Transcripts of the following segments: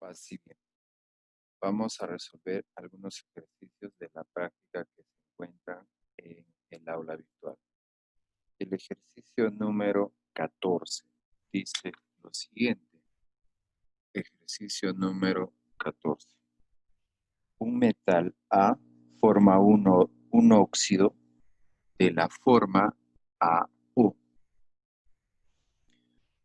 Así bien, vamos a resolver algunos ejercicios de la práctica que se encuentran en el aula virtual. El ejercicio número 14 dice lo siguiente. Ejercicio número 14. Un metal A forma un óxido de la forma AU.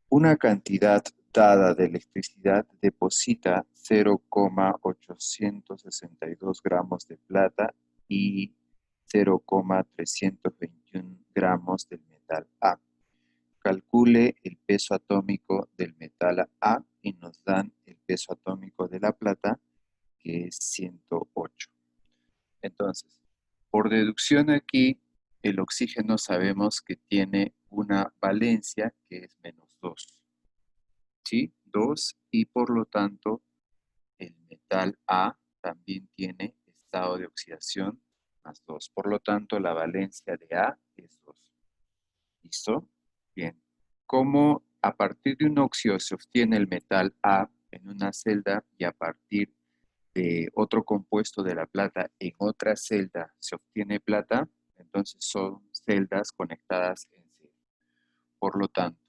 Una cantidad dada de electricidad deposita 0,862 gramos de plata y 0,321 gramos del metal A. Calcule el peso atómico del metal A y nos dan el peso atómico de la plata, que es 108. Entonces, por deducción aquí, el oxígeno sabemos que tiene una valencia que es -2. ¿Sí? 2, y por lo tanto el metal A también tiene estado de oxidación +2. Por lo tanto, la valencia de A es 2. ¿Listo? Bien. ¿Cómo a partir de un óxido se obtiene el metal A en una celda y a partir de otro compuesto de la plata en otra celda se obtiene plata? Entonces son celdas conectadas en serie. Por lo tanto,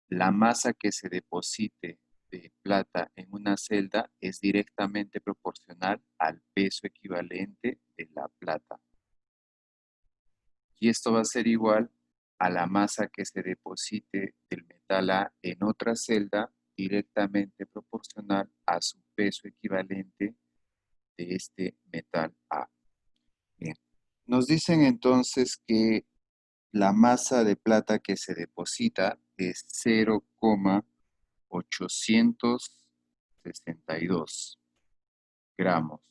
la masa que se deposite de plata en una celda es directamente proporcional al peso equivalente de la plata. Y esto va a ser igual a la masa que se deposite del metal A en otra celda, directamente proporcional a su peso equivalente de este metal A. Bien. Nos dicen entonces que la masa de plata que se deposita es 0,862 gramos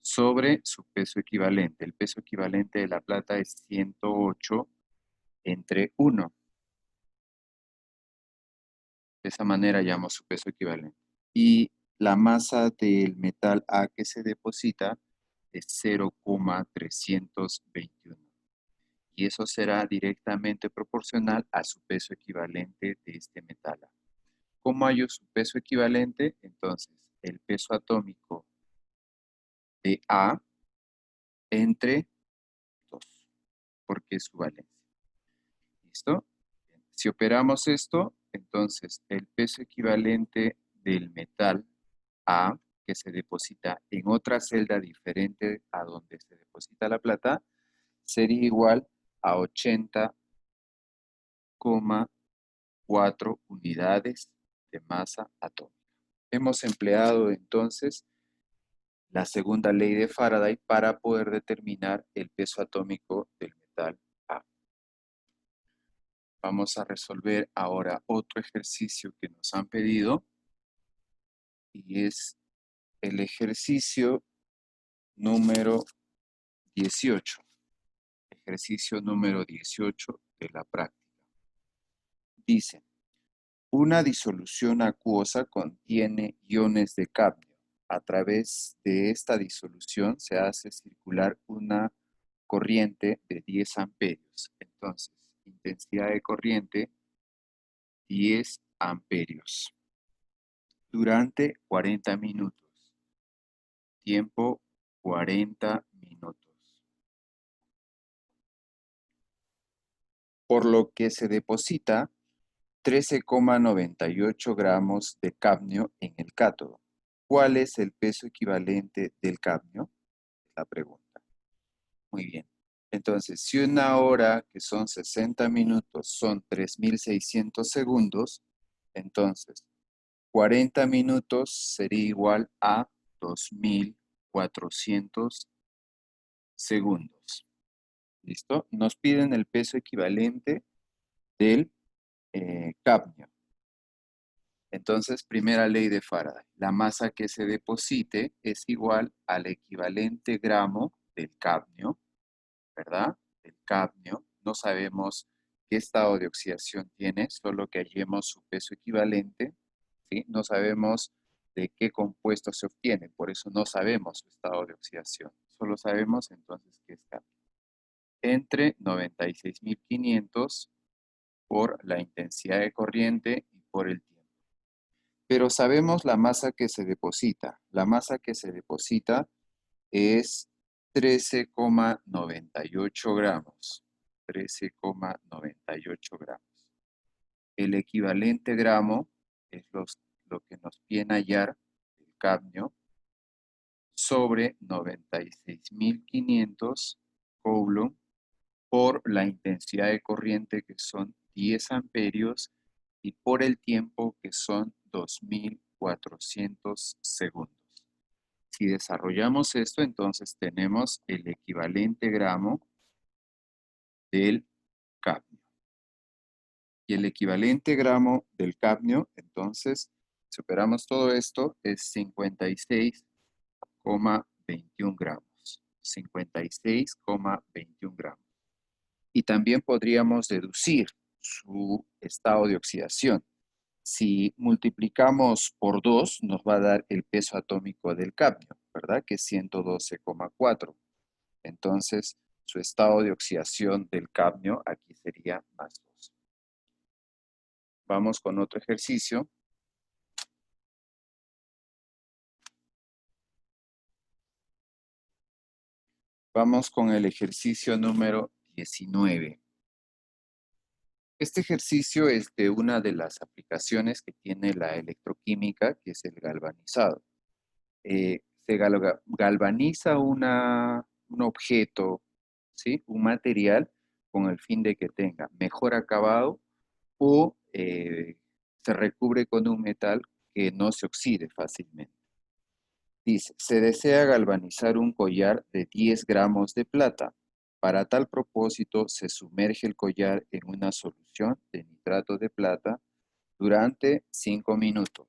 sobre su peso equivalente. El peso equivalente de la plata es 108 entre 1. De esa manera llamo su peso equivalente. Y la masa del metal A que se deposita es 0,321. Y eso será directamente proporcional a su peso equivalente de este metal A. ¿Cómo hallo su peso equivalente? Entonces, el peso atómico de A entre 2, porque es su valencia. ¿Listo? Bien. Si operamos esto, entonces el peso equivalente del metal A que se deposita en otra celda diferente a donde se deposita la plata sería igual a 80,4 unidades de masa atómica. Hemos empleado entonces la segunda ley de Faraday para poder determinar el peso atómico del metal A. Vamos a resolver ahora otro ejercicio que nos han pedido y es el ejercicio número 18. Ejercicio número 18 de la práctica. Dice, una disolución acuosa contiene iones de cadmio. A través de esta disolución se hace circular una corriente de 10 amperios. Entonces, intensidad de corriente 10 amperios durante 40 minutos. Tiempo 40 minutos. Por lo que se deposita 13,98 gramos de cadmio en el cátodo. ¿Cuál es el peso equivalente del cadmio? Es la pregunta. Muy bien. Entonces, si una hora, que son 60 minutos, son 3.600 segundos, entonces 40 minutos sería igual a 2.400 segundos. ¿Listo? Nos piden el peso equivalente del cadmio. Entonces, primera ley de Faraday. La masa que se deposite es igual al equivalente gramo del cadmio, ¿verdad? El cadmio. No sabemos qué estado de oxidación tiene, solo que hallemos su peso equivalente, ¿sí? No sabemos de qué compuesto se obtiene, por eso no sabemos su estado de oxidación. Solo sabemos entonces que es cadmio. Entre 96.500 por la intensidad de corriente y por el tiempo. pero sabemos la masa que se deposita. La masa que se deposita es 13,98 gramos. 13,98 gramos. El equivalente gramo es lo que nos viene a hallar el cadmio sobre 96.500 coulomb por la intensidad de corriente que son 10 amperios y por el tiempo que son 2.400 segundos. Si desarrollamos esto, entonces tenemos el equivalente gramo del cadmio. Y el equivalente gramo del cadmio, entonces, si operamos todo esto, es 56,21 gramos. 56,21 gramos. Y también podríamos deducir su estado de oxidación. Si multiplicamos por 2, nos va a dar el peso atómico del cadmio, ¿verdad? Que es 112,4. Entonces, su estado de oxidación del cadmio aquí sería más 2. Vamos con otro ejercicio. Vamos con el ejercicio número 19. Este ejercicio es de una de las aplicaciones que tiene la electroquímica, que es el galvanizado. Se galvaniza un objeto, ¿sí? Un material con el fin de que tenga mejor acabado o se recubre con un metal que no se oxide fácilmente. Dice, se desea galvanizar un collar de 10 gramos de plata. Para tal propósito, se sumerge el collar en una solución de nitrato de plata durante 5 minutos.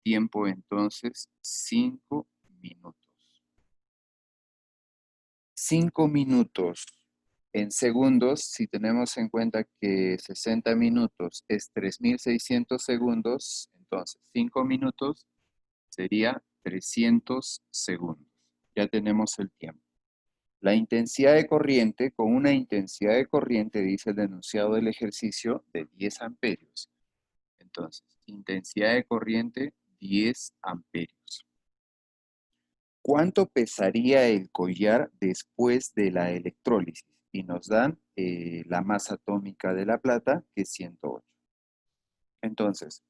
Tiempo entonces, 5 minutos. 5 minutos en segundos, si tenemos en cuenta que 60 minutos es 3.600 segundos, entonces 5 minutos sería 300 segundos. Ya tenemos el tiempo. La intensidad de corriente, con una intensidad de corriente, dice el enunciado del ejercicio, de 10 amperios. Entonces, intensidad de corriente, 10 amperios. ¿Cuánto pesaría el collar después de la electrólisis? Y nos dan la masa atómica de la plata, que es 108. Entonces,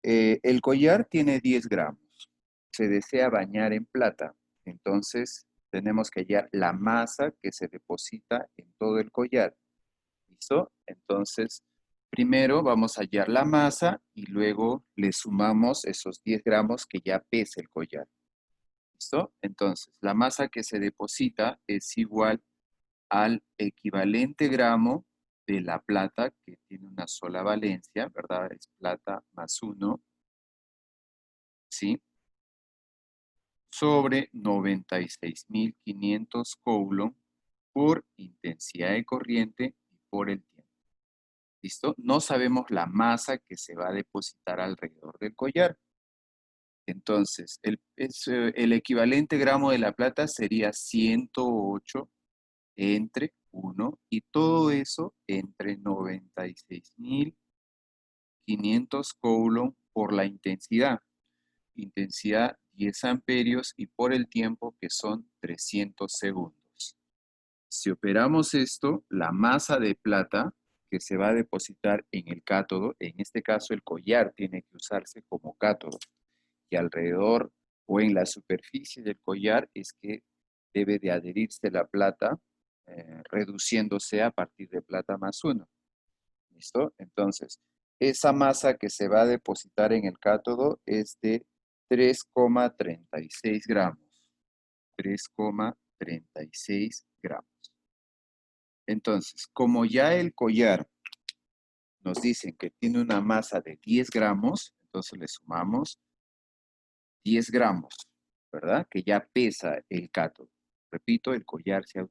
el collar tiene 10 gramos. Se desea bañar en plata. Entonces, tenemos que hallar la masa que se deposita en todo el collar. ¿Listo? Entonces, primero vamos a hallar la masa y luego le sumamos esos 10 gramos que ya pesa el collar. ¿Listo? Entonces, la masa que se deposita es igual al equivalente gramo de la plata, que tiene una sola valencia, ¿verdad? Es plata más 1, ¿sí? Sobre 96.500 coulomb por intensidad de corriente y por el tiempo. ¿Listo? No sabemos la masa que se va a depositar alrededor del collar. Entonces, el equivalente gramo de la plata sería 108 entre 1 y todo eso entre 96.500 coulomb por la intensidad. Intensidad 10 amperios y por el tiempo que son 300 segundos. Si operamos esto, la masa de plata que se va a depositar en el cátodo, en este caso el collar tiene que usarse como cátodo, y alrededor o en la superficie del collar es que debe de adherirse la plata, reduciéndose a partir de plata más 1. ¿Listo? Entonces, esa masa que se va a depositar en el cátodo es de 3,36 gramos. 3,36 gramos. Entonces, como ya el collar nos dicen que tiene una masa de 10 gramos, entonces le sumamos 10 gramos, ¿verdad? Que ya pesa el cátodo. Repito, el collar se ha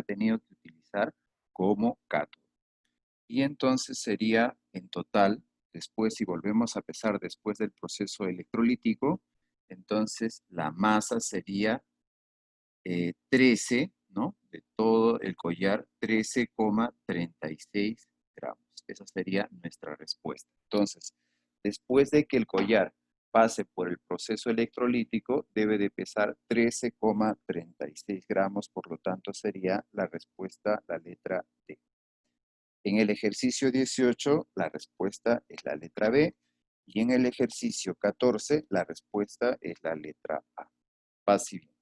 tenido que utilizar como cátodo. Y entonces sería en total, después, si volvemos a pesar después del proceso electrolítico, entonces la masa sería 13, ¿no? De todo el collar, 13,36 gramos. Esa sería nuestra respuesta. Entonces, Después de que el collar pase por el proceso electrolítico, debe de pesar 13,36 gramos, por lo tanto sería la respuesta la letra D. En el ejercicio 18, la respuesta es la letra B, y en el ejercicio 14, la respuesta es la letra A. Paz y bien.